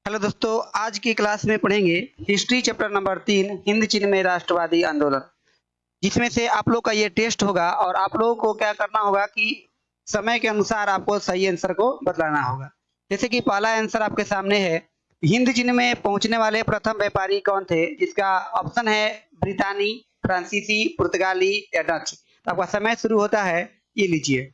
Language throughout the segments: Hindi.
हेलो दोस्तों, आज की क्लास में पढ़ेंगे हिस्ट्री चैप्टर नंबर 3 हिंद चीन में राष्ट्रवादी आंदोलन। जिसमें से आप लोग का ये टेस्ट होगा और आप लोगों को क्या करना होगा कि समय के अनुसार आपको सही आंसर को बतलाना होगा। जैसे कि पहला आंसर आपके सामने है, हिंद चीन में पहुंचने वाले प्रथम व्यापारी कौन थे? जिसका ऑप्शन है ब्रितानी, फ्रांसीसी, पुर्तगाली या डच। तो आपका समय शुरू होता है, ये लीजिए।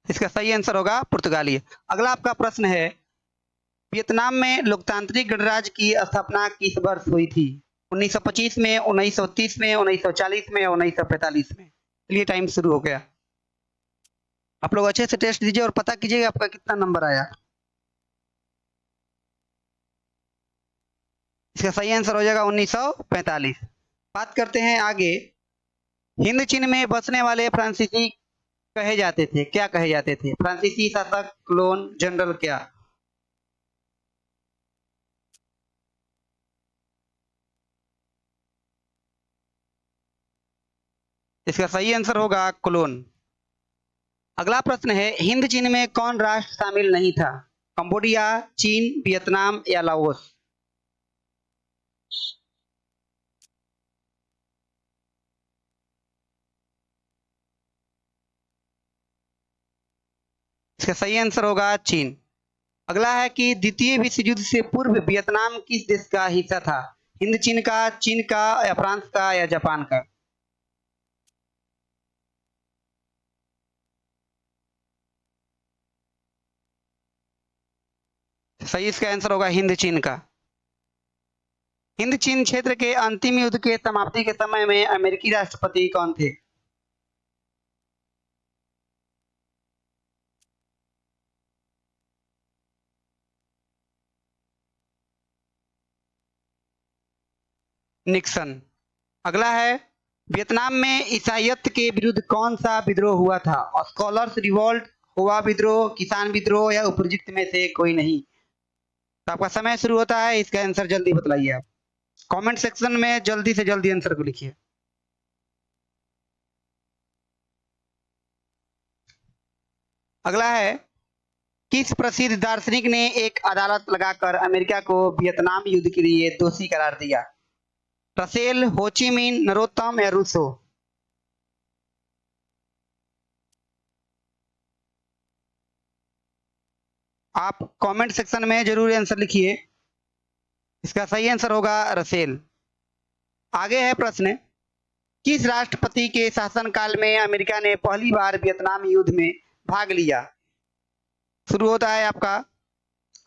इसका सही आंसर होगा पुर्तगाली। अगला आपका प्रश्न है, वियतनाम में लोकतांत्रिक गणराज्य की स्थापना किस वर्ष हुई थी? 1925 में, 1930 में, 1940 में या 1945 में? चलिए, टाइम शुरू हो गया। आप लोग अच्छे से टेस्ट दीजिए और पता कीजिएगा आपका कितना नंबर आया। इसका सही आंसर हो जाएगा 1945। बात करते हैं आगे। हिंद चीन में बसने वाले फ्रांसीसी कहे जाते थे, क्या कहे जाते थे? फ्रांसीसी शासक, क्लोन, जनरल, क्या? इसका सही आंसर होगा क्लोन। अगला प्रश्न है, हिंद चीन में कौन राष्ट्र शामिल नहीं था? कंबोडिया, चीन, वियतनाम या लाओस? इसका सही आंसर होगा चीन। अगला है कि द्वितीय विश्व युद्ध से पूर्व वियतनाम किस देश का हिस्सा था? हिंद चीन का, चीन का या फ्रांस का या जापान का? सही इसका आंसर होगा हिंद चीन का। हिंद चीन क्षेत्र के अंतिम युद्ध के समाप्ति के समय में अमेरिकी राष्ट्रपति कौन थे? निक्सन। अगला है, वियतनाम में ईसाईयत के विरुद्ध कौन सा विद्रोह हुआ था? स्कॉलर्स रिवोल्ट, हुआ विद्रोह, किसान विद्रोह या उपयुक्त में से कोई नहीं? तो आपका समय शुरू होता है, इसका आंसर जल्दी बताइए आप। कमेंट सेक्शन में जल्दी से जल्दी आंसर को लिखिए। अगला है, किस प्रसिद्ध दार्शनिक ने एक अदालत लगाकर अमेरिका को वियतनाम युद्ध के लिए दोषी करार दिया? रसेल, होचिमिन, नरोत्तम या रूसो? आप कमेंट सेक्शन में जरूर आंसर लिखिए। इसका सही आंसर होगा रसेल। आगे है प्रश्न, किस राष्ट्रपति के शासनकाल में अमेरिका ने पहली बार वियतनाम युद्ध में भाग लिया? शुरू होता है आपका,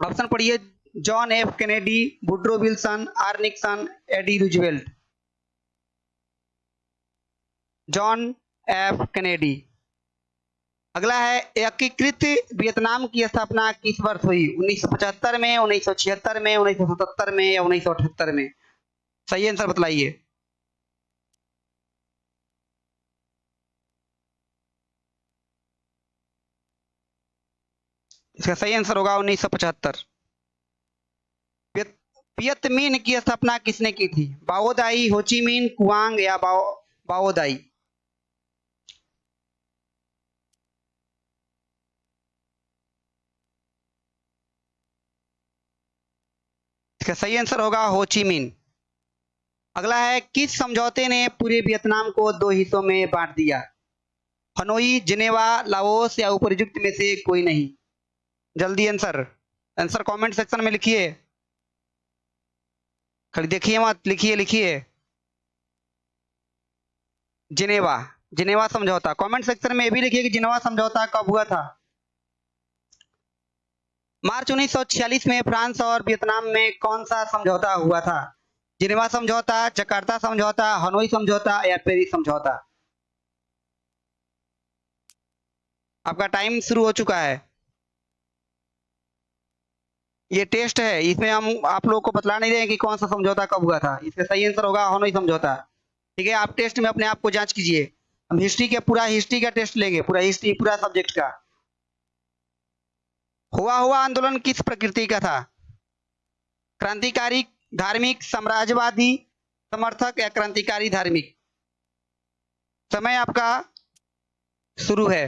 ऑप्शन पढ़िए। John F Kennedy, Woodrow Wilson, R Nixon, ED Roosevelt? John F Kennedy. अगला है, एकीकृत वियतनाम की स्थापना किस वर्ष हुई? 1975 में, 1976 में, 1977 में या 1978 में? सही आंसर बतलाइए। इसका सही आंसर होगा 1975। वियतमिन की स्थापना किसने की थी? बाओदाई, होचिमिन, कुआंग या बाओदाई? इसका सही आंसर होगा होचिमिन। अगला है, किस समझौते ने पूरे वियतनाम को दो हिस्सों में बांट दिया? हनोई, जिनेवा, लाओस या उपयुक्त में से कोई नहीं? जल्दी आंसर आंसर कमेंट सेक्शन में लिखिए। खाली देखिए मत, लिखिए लिखिए। जिनेवा, जिनेवा समझौता। कमेंट सेक्शन में ये भी लिखिए कि जिनेवा समझौता कब हुआ था? मार्च 1946 में फ्रांस और वियतनाम में कौन सा समझौता हुआ था? जिनेवा समझौता, जकार्ता समझौता, हनोई समझौता या पेरिस समझौता? आपका टाइम शुरू हो चुका है। ये टेस्ट है, इसमें हम आप लोगों को बतला नहीं रहे हैं कि कौन सा समझौता कब हुआ था। इसका सही आंसर होगा हनोई समझौता। ठीक है, आप टेस्ट में अपने आप को जांच कीजिए। हम पूरा हिस्ट्री का टेस्ट लेंगे, पूरा हिस्ट्री, पूरा सब्जेक्ट का। हुआ आंदोलन किस प्रकृति का था? क्रांतिकारी, धार्मिक, साम्राज्यवादी, समर्थक या क्रांतिकारी धार्मिक? समय आपका शुरू है।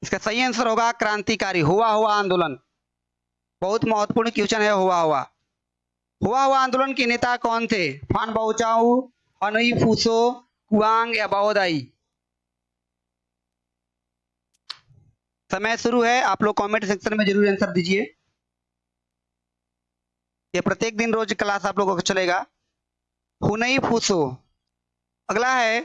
इसका सही आंसर होगा क्रांतिकारी, हुआ हुआ आंदोलन। बहुत महत्वपूर्ण क्वेश्चन है, हुआ हुआ। हुआ हुआ आंदोलन के नेता कौन थे? फान बाओचाओ, हनुई फूसो, कुआंग या बाओदाई? समय शुरू है, आप लोग कमेंट सेक्शन में जरूर आंसर दीजिए। ये प्रत्येक दिन रोज क्लास आप लोगों को चलेगा। हुनई फूसो। अगला है,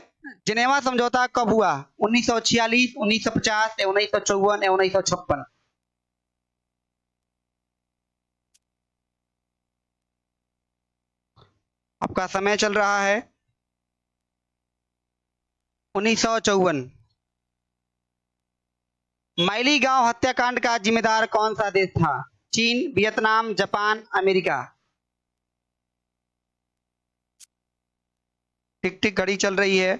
जिनेवा समझौता कब हुआ? 1946, 1950 या 1954 या 1956? आपका समय चल रहा है। 1954। माइलीगांव हत्याकांड का जिम्मेदार कौन सा देश था? चीन, वियतनाम, जापान, अमेरिका? टिक टिक घड़ी चल रही है।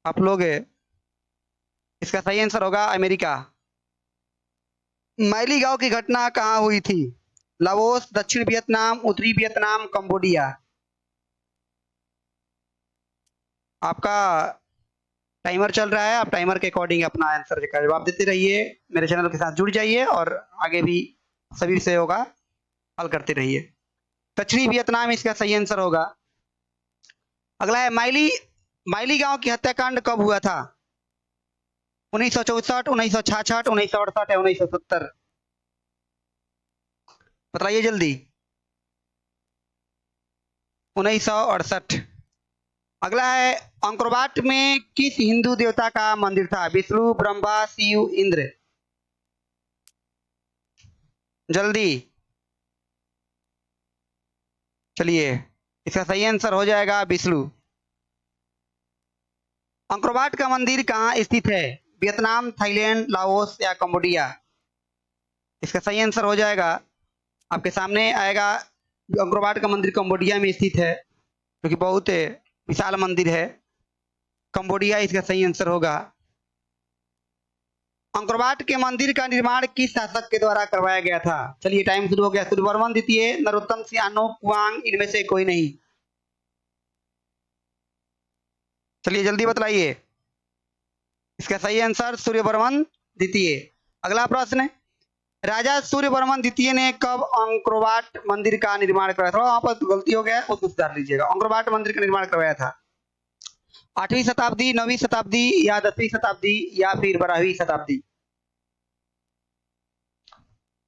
आप लोग इसका सही आंसर होगा अमेरिका। माइलीगांव की घटना कहाँ हुई थी? लाओस, दक्षिण वियतनाम, उत्तरी वियतनाम, कंबोडिया? आपका टाइमर चल रहा है, आप टाइमर के अकॉर्डिंग अपना आंसर का जवाब देते रहिए। मेरे चैनल के साथ जुड़ जाइए और आगे भी सभी से होगा हल करते रहिए। दक्षिणी वियतनाम इसका सही आंसर होगा। अगला है, माइलीगांव की हत्याकांड कब हुआ था? 1964, 1966, 1968 या 1970? बताइए जल्दी। 1968। अगला है, अंकोरवाट में किस हिंदू देवता का मंदिर था? विष्णु, ब्रह्मा, शिव, इंद्र? जल्दी चलिए, इसका सही आंसर हो जाएगा विष्णु। अंकोरवाट का मंदिर कहाँ स्थित है? वियतनाम, थाईलैंड, लाओस या कंबोडिया? इसका सही आंसर हो जाएगा, आपके सामने आएगा, अंकोरवाट का मंदिर कंबोडिया में स्थित है, जो कि बहुत विशाल मंदिर है। कंबोडिया इसका सही आंसर होगा। अंकोरवाट के मंदिर का निर्माण किस शासक के द्वारा करवाया गया था? चलिए टाइम शुरू हो गया। सूर्यवर्मन द्वितीय, नरोत्तम सियानो, कुआंग, इनमें से कोई नहीं? चलिए जल्दी बतलाइए। इसका सही आंसर सूर्यवर्मन द्वितीय। अगला प्रश्न, राजा सूर्यवर्मन द्वितीय ने कब अंकोरवाट मंदिर का निर्माण कराया था? वहां पर गलती हो गया, उसको सुधार लीजिएगा। अंकोरवाट मंदिर का निर्माण करवाया था 8वीं शताब्दी, 9वीं शताब्दी या 10वीं शताब्दी या फिर 12वीं शताब्दी?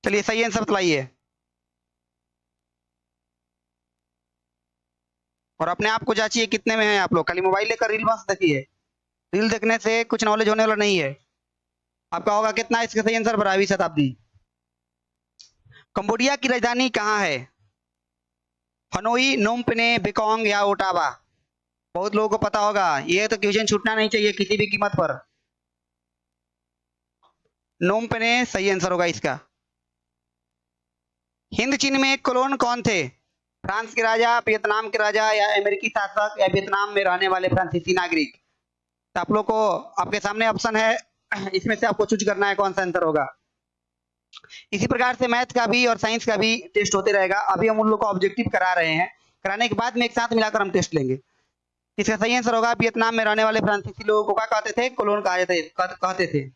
चलिए सही आंसर बतलाइए और अपने आप को जांचिए कितने में है आप लोग। खाली मोबाइल लेकर रील मत देखिए, रील देखने से कुछ नॉलेज होने वाला नहीं है। आपका होगा कितना? इसका सही आंसर 12वीं शताब्दी। कंबोडिया की राजधानी कहाँ है? हनोई, नोम पेने, बेकोंग या ओटावा? बहुत लोगों को पता होगा, ये तो क्वेश्चन छूटना नहीं चाहिए किसी भी कीमत पर। नोम पेने सही आंसर होगा इसका। हिंद चीन में कॉलोन कौन थे? फ्रांस के राजा, वियतनाम के राजा या अमेरिकी शासक या वियतनाम में रहने वाले फ्रांसीसी नागरिक? तो आप लोग को आपके सामने ऑप्शन है, इसमें से आपको चूज करना है कौन सा आंसर होगा। इसी प्रकार से मैथ का भी और साइंस का भी टेस्ट होते रहेगा। अभी हम उन लोग को ऑब्जेक्टिव करा रहे हैं, कराने के बाद में एक साथ मिलाकर हम टेस्ट लेंगे। इसका सही आंसर होगा, वियतनाम में रहने वाले फ्रांसीसी लोगों को क्या कहते थे? कोलोन कहते थे।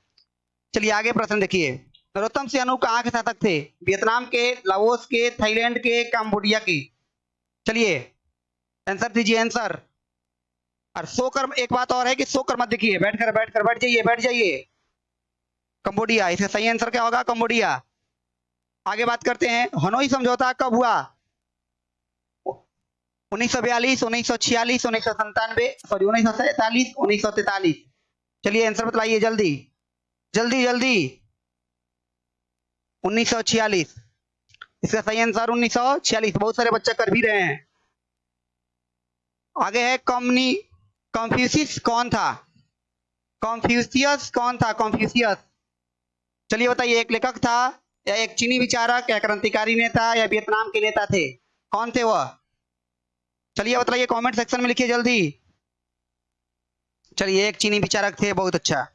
चलिए आगे प्रश्न देखिए। नरोत्तम सियानो कहाँ के शासक थे? वियतनाम के, लाओस के, थाईलैंड के, कंबोडिया के? चलिए आंसर दीजिए आंसर। और सोकर, एक बात और है कि सोकर मत देखिए, बैठ जाइए। कंबोडिया, इसका सही आंसर क्या होगा? कंबोडिया। आगे बात करते हैं, हनोई समझौता कब हुआ? 1942, 1946, 1997, सॉरी 1947, 1943? चलिए आंसर बतलाइए जल्दी जल्दी जल्दी। 1946 इसका सही आंसर। 1946 बहुत सारे बच्चे कर भी रहे हैं। आगे है, कॉन्फ्यूशियस कौन था? कॉन्फ्यूशियस कौन था? कॉन्फ्यूशियस, चलिए बताइए। एक लेखक था या एक चीनी विचारक या क्रांतिकारी नेता या वियतनाम के नेता थे? कौन थे वह? चलिए बताइए, कमेंट सेक्शन में लिखिए जल्दी। चलिए एक चीनी विचारक थे, बहुत अच्छा।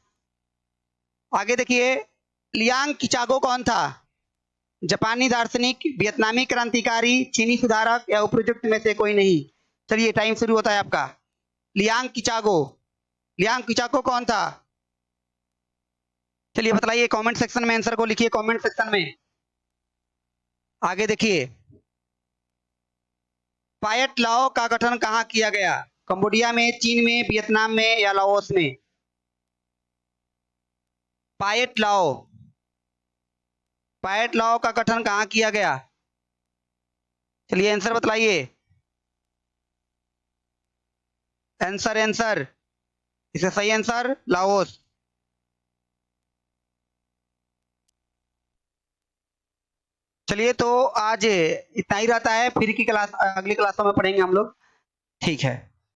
आगे देखिए, लियांग किचागो कौन था? जापानी दार्शनिक, वियतनामी क्रांतिकारी, चीनी सुधारक या उपयुक्त में से कोई नहीं। चलिए टाइम शुरू होता है आपका। लियांग किचागो, लियांग किचागो कौन था? चलिए बताइए, कमेंट सेक्शन में आंसर को लिखिए, कमेंट सेक्शन में। आगे देखिए, पायट लाओ का गठन कहाँ किया गया? कंबोडिया में, चीन में, वियतनाम में या लाओस में? पायट लाओ, पायट लाओ का गठन कहाँ किया गया? चलिए आंसर बताइए। आंसर आंसर इसका सही आंसर लाओस। चलिए तो आज इतना ही रहता है, फिर की क्लास अगली क्लासों में पढ़ेंगे हम लोग। ठीक है।